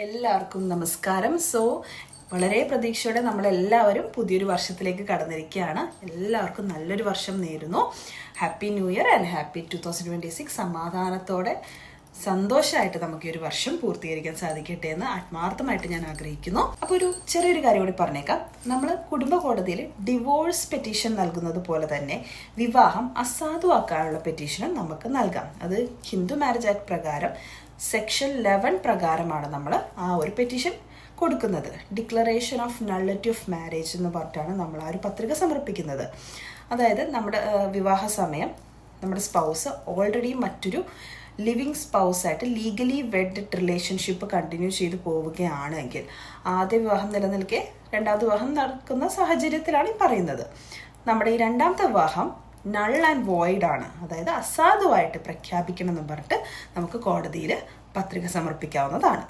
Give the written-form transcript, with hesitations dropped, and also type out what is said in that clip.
എല്ലാവർക്കും നമസ്കാരം. വളരെ പ്രതീക്ഷയോടെ നമ്മളെല്ലാവരും പുതിയൊരു വർഷത്തിലേക്ക് കടന്നിരിക്കുകയാണ്. എല്ലാവർക്കും നല്ലൊരു വർഷം നേരുന്നു. Happy new year and happy 2026. സമാധാനത്തോടെ സന്തോഷമായിട്ട് നമുക്ക് ഈ ഒരു വർഷം പൂർത്തീകരിക്കാൻ സാധിക്കട്ടെ എന്ന് ആത്മാർത്ഥമായിട്ട് ഞാൻ ആഗ്രഹിക്കുന്നു. അപ്പോൾ ഒരു ചെറിയൊരു കാര്യം കൂടി പറഞ്ഞേക്കാം. നമ്മൾ കുടുംബ കോടതിയിൽ ഡിവോഴ്സ് പെറ്റീഷൻ നൽകുന്നത് പോലെ തന്നെ വിവാഹം അസാധുവാക്കാനുള്ള പെറ്റീഷനും നമുക്ക് നൽകാം. അത് ഹിന്ദു മാരേജ് ആക്ട് പ്രകാരം സെക്ഷൻ 11 പ്രകാരമാണ് നമ്മൾ ആ ഒരു പെറ്റീഷൻ കൊടുക്കുന്നത്. Declaration of nullity of marriage എന്ന് പറഞ്ഞിട്ടാണ് നമ്മൾ ആ ഒരു പത്രിക സമർപ്പിക്കുന്നത്. അതായത് നമ്മുടെ വിവാഹ സമയം നമ്മുടെ സ്പൗസ് ഓൾറെഡി മറ്റൊരു ലിവിങ് സ്പൗസായിട്ട് ലീഗലി വെഡഡ് റിലേഷൻഷിപ്പ് കണ്ടിന്യൂ ചെയ്ത് പോവുകയാണെങ്കിൽ ആദ്യ വിവാഹം നിലനിൽക്കെ രണ്ടാമത്തെ വിവാഹം നടക്കുന്ന സാഹചര്യത്തിലാണ് ഈ പറയുന്നത്. നമ്മുടെ ഈ രണ്ടാമത്തെ വിവാഹം നൾ ആൻഡ് വോയിഡ് ആണ്, അതായത് അസാധുവായിട്ട് പ്രഖ്യാപിക്കണം എന്ന് പറഞ്ഞിട്ട് നമുക്ക് കോടതിയിൽ പത്രിക സമർപ്പിക്കാവുന്നതാണ്.